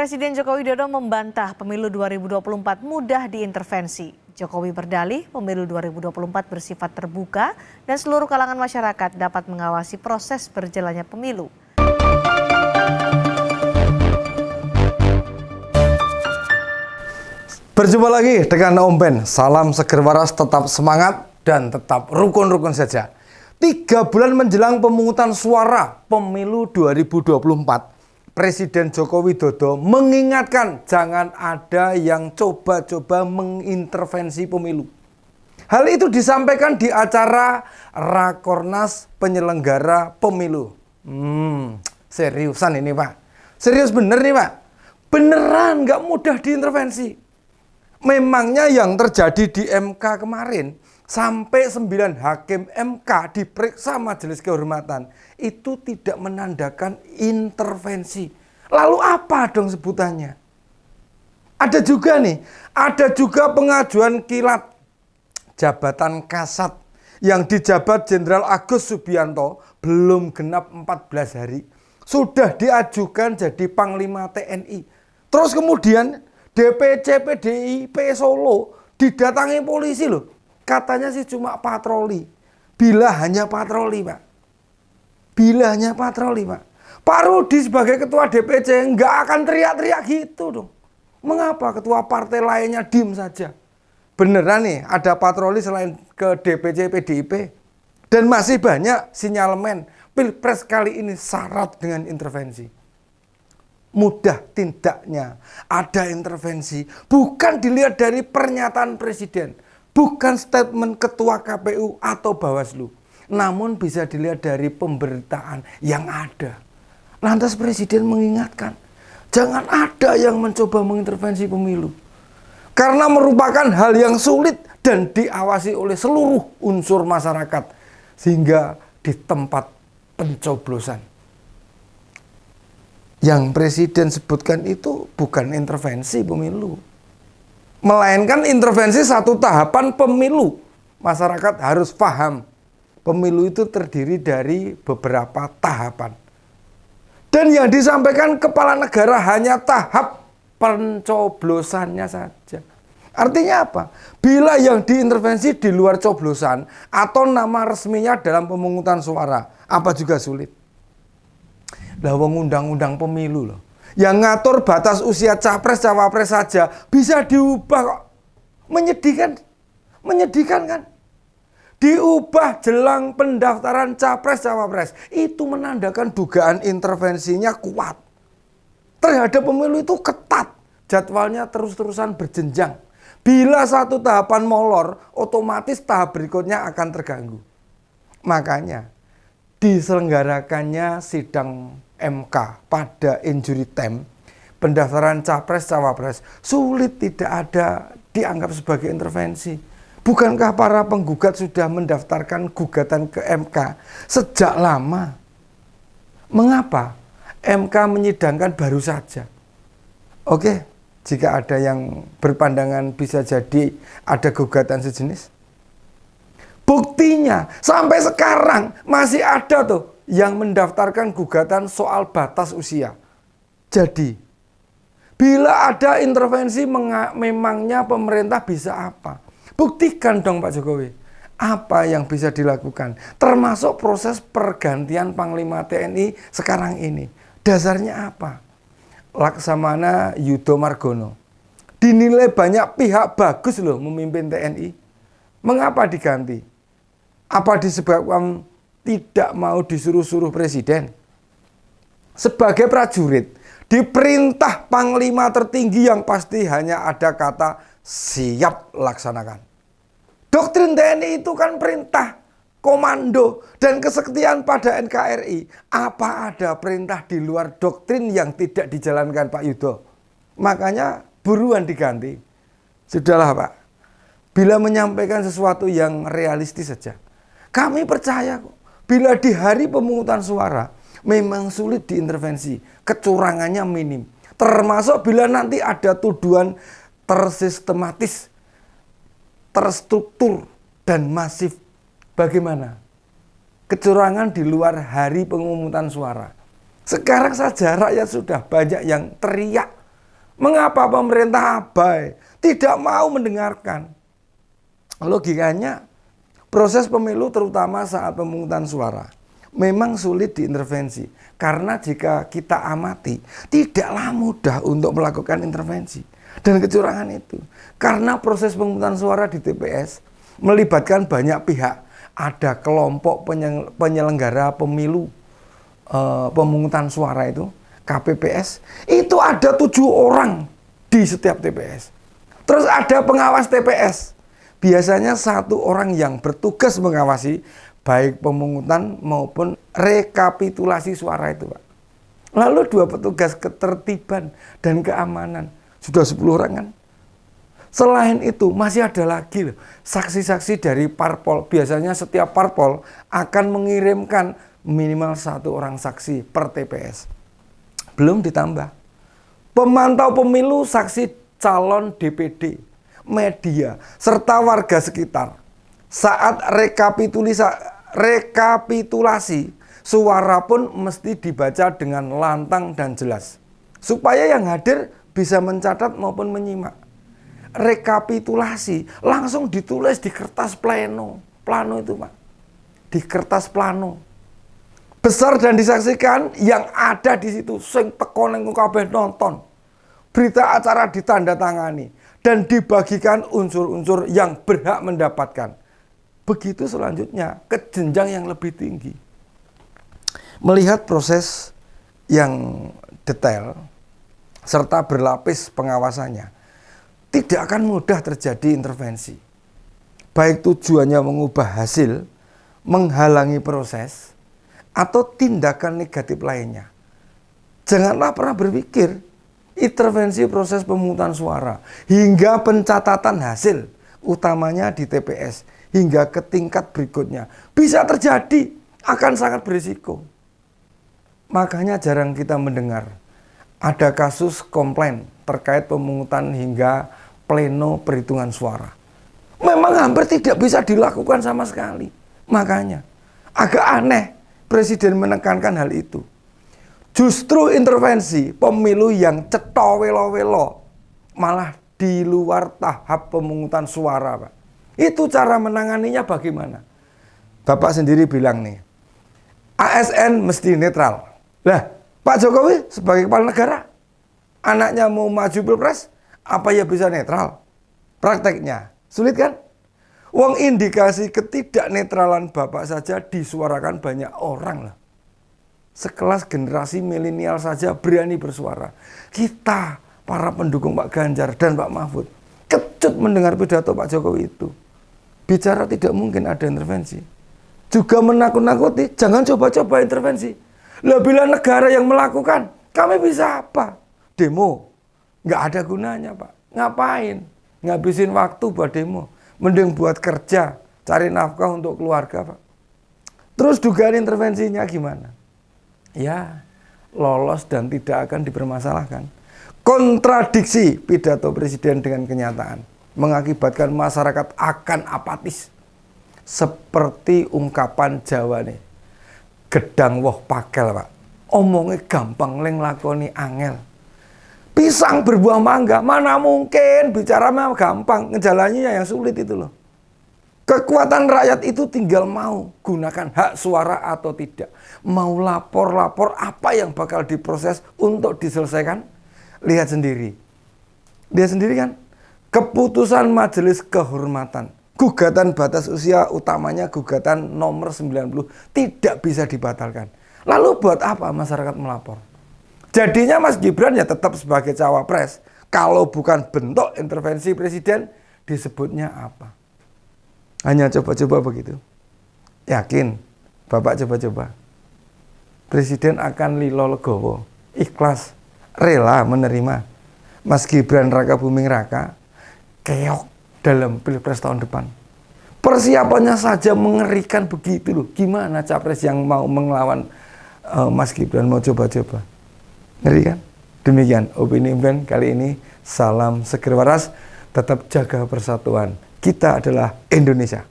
Presiden Joko Widodo membantah pemilu 2024 mudah diintervensi. Jokowi berdalih pemilu 2024 bersifat terbuka dan seluruh kalangan masyarakat dapat mengawasi proses berjalannya pemilu. Berjumpa lagi dengan Om Ben. Salam seger waras, tetap semangat dan tetap rukun-rukun saja. 3 bulan menjelang pemungutan suara pemilu 2024. Presiden Joko Widodo mengingatkan jangan ada yang coba-coba mengintervensi pemilu. Hal itu disampaikan di acara Rakornas penyelenggara pemilu. Seriusan ini Pak. Serius bener nih Pak. Beneran nggak mudah diintervensi. Memangnya yang terjadi di MK kemarin, sampai 9 hakim MK diperiksa Majelis Kehormatan, itu tidak menandakan intervensi. Lalu apa dong sebutannya? Ada juga pengajuan kilat jabatan kasat yang dijabat Jenderal Agus Subianto belum genap 14 hari. Sudah diajukan jadi Panglima TNI. Terus kemudian DPC PDIP Solo didatangi polisi loh. Katanya sih cuma patroli. Bila hanya patroli Pak. Bila hanya patroli Pak. Pak Rudi sebagai ketua DPC nggak akan teriak-teriak gitu dong. Mengapa ketua partai lainnya diem saja? Beneran nih ada patroli selain ke DPC PDIP. Dan masih banyak sinyalemen Pilpres kali ini syarat dengan intervensi. Mudah tindaknya ada intervensi bukan dilihat dari pernyataan presiden, bukan statement ketua KPU atau Bawaslu, namun bisa dilihat dari pemberitaan yang ada. Lantas presiden mengingatkan jangan ada yang mencoba mengintervensi pemilu karena merupakan hal yang sulit dan diawasi oleh seluruh unsur masyarakat sehingga di tempat pencoblosan yang presiden sebutkan itu bukan intervensi pemilu, melainkan intervensi satu tahapan pemilu. Masyarakat harus paham, pemilu itu terdiri dari beberapa tahapan. Dan yang disampaikan kepala negara hanya tahap pencoblosannya saja. Artinya apa? Bila yang diintervensi di luar coblosan atau nama resminya dalam pemungutan suara, apa juga sulit. Lah wong undang-undang pemilu loh. Yang ngatur batas usia capres cawapres saja bisa diubah kok. Menyedihkan. Menyedihkan kan? Diubah jelang pendaftaran capres cawapres. Itu menandakan dugaan intervensinya kuat. Terhadap pemilu itu ketat. Jadwalnya terus-terusan berjenjang. Bila satu tahapan molor, otomatis tahap berikutnya akan terganggu. Makanya diselenggarakannya sidang MK pada injury time, pendaftaran capres-cawapres sulit tidak ada dianggap sebagai intervensi. Bukankah para penggugat sudah mendaftarkan gugatan ke MK sejak lama? Mengapa MK menyidangkan baru saja? Oke, jika ada yang berpandangan bisa jadi ada gugatan sejenis. Buktinya sampai sekarang masih ada tuh yang mendaftarkan gugatan soal batas usia. Jadi, bila ada intervensi memangnya pemerintah bisa apa? Buktikan dong Pak Jokowi. Apa yang bisa dilakukan? Termasuk proses pergantian Panglima TNI sekarang ini. Dasarnya apa? Laksamana Yudho Margono dinilai banyak pihak bagus loh memimpin TNI. Mengapa diganti? Apa disebabkan tidak mau disuruh-suruh presiden? Sebagai prajurit, diperintah panglima tertinggi yang pasti hanya ada kata siap laksanakan. Doktrin TNI itu kan perintah, komando, dan kesaktian pada NKRI. Apa ada perintah di luar doktrin yang tidak dijalankan Pak Yudho? Makanya buruan diganti. Sudahlah Pak, bila menyampaikan sesuatu yang realistis saja. Kami percaya kok. Bila di hari pemungutan suara memang sulit diintervensi, kecurangannya minim. Termasuk bila nanti ada tuduhan tersistematis, terstruktur, dan masif. Bagaimana? Kecurangan di luar hari pemungutan suara. Sekarang saja rakyat sudah banyak yang teriak Mengapa pemerintah abai? Tidak mau mendengarkan. Logikanya, proses pemilu terutama saat pemungutan suara memang sulit diintervensi. Karena jika kita amati, tidaklah mudah untuk melakukan intervensi dan kecurangan itu. Karena proses pemungutan suara di TPS melibatkan banyak pihak. Ada kelompok penyelenggara pemilu pemungutan suara itu, KPPS, itu ada 7 orang di setiap TPS. Terus ada pengawas TPS. Biasanya 1 orang yang bertugas mengawasi baik pemungutan maupun rekapitulasi suara itu, Pak. Lalu 2 petugas ketertiban dan keamanan. Sudah 10 orang kan? Selain itu masih ada lagi loh, saksi-saksi dari parpol. Biasanya setiap parpol akan mengirimkan minimal 1 orang saksi per TPS. Belum ditambah pemantau pemilu, saksi calon DPD, media, serta warga sekitar. Saat rekapitulasi, suara pun mesti dibaca dengan lantang dan jelas. Supaya yang hadir bisa mencatat maupun menyimak. Rekapitulasi langsung ditulis di kertas plano. Plano itu, Pak. Di kertas plano. Besar dan disaksikan, yang ada di situ sing teko nang kabeh nonton. Berita acara ditandatangani dan dibagikan unsur-unsur yang berhak mendapatkan. Begitu selanjutnya ke jenjang yang lebih tinggi. Melihat proses yang detail serta berlapis pengawasannya, tidak akan mudah terjadi intervensi. Baik tujuannya mengubah hasil, menghalangi proses, atau tindakan negatif lainnya. Janganlah pernah berpikir intervensi proses pemungutan suara hingga pencatatan hasil, utamanya di TPS, hingga ke tingkat berikutnya. Bisa terjadi, akan sangat berisiko. Makanya jarang kita mendengar ada kasus komplain terkait pemungutan hingga pleno perhitungan suara. Memang hampir tidak bisa dilakukan sama sekali. Makanya agak aneh Presiden menekankan hal itu. Justru intervensi pemilu yang cetha welo-welo malah di luar tahap pemungutan suara, Pak. Itu cara menanganinya bagaimana? Bapak sendiri bilang nih, ASN mesti netral. Lah, Pak Jokowi sebagai kepala negara, anaknya mau maju pilpres, apa ya bisa netral? Prakteknya sulit kan? Wong indikasi ketidaknetralan Bapak saja disuarakan banyak orang lah. Sekelas generasi milenial saja berani bersuara. Kita, para pendukung Pak Ganjar dan Pak Mahfud, kecut mendengar pidato Pak Jokowi itu. Bicara tidak mungkin ada intervensi. Juga menakut-nakuti, jangan coba-coba intervensi. Lah bila negara yang melakukan, kami bisa apa? Demo. Nggak ada gunanya, Pak. Ngapain? Ngabisin waktu buat demo. Mending buat kerja, cari nafkah untuk keluarga, Pak. Terus dugaan intervensinya gimana? Ya, lolos dan tidak akan dipermasalahkan. Kontradiksi pidato Presiden dengan kenyataan mengakibatkan masyarakat akan apatis. Seperti ungkapan Jawa nih, gedang woh pakel, Pak. Omongnya gampang, leng lakoni angel. Pisang berbuah mangga, mana mungkin bicara memang gampang, ngejalannya yang sulit itu loh. Kekuatan rakyat itu tinggal mau gunakan hak suara atau tidak. Mau lapor-lapor apa yang bakal diproses untuk diselesaikan. Lihat sendiri. Lihat sendiri kan. Keputusan Majelis Kehormatan. Gugatan batas usia, utamanya gugatan nomor 90, tidak bisa dibatalkan. Lalu buat apa masyarakat melapor? Jadinya Mas Gibran ya tetap sebagai cawapres. Kalau bukan bentuk intervensi Presiden, disebutnya apa? Hanya coba-coba begitu. Yakin, Bapak coba-coba. Presiden akan lilo legowo, ikhlas, rela menerima Mas Gibran Raka Buming Raka keok dalam Pilpres tahun depan. Persiapannya saja mengerikan begitu loh. Gimana capres yang mau melawan Mas Gibran mau coba-coba? Ngeri kan? Demikian opini Imran kali ini. Salam seger waras, tetap jaga persatuan. Kita adalah Indonesia.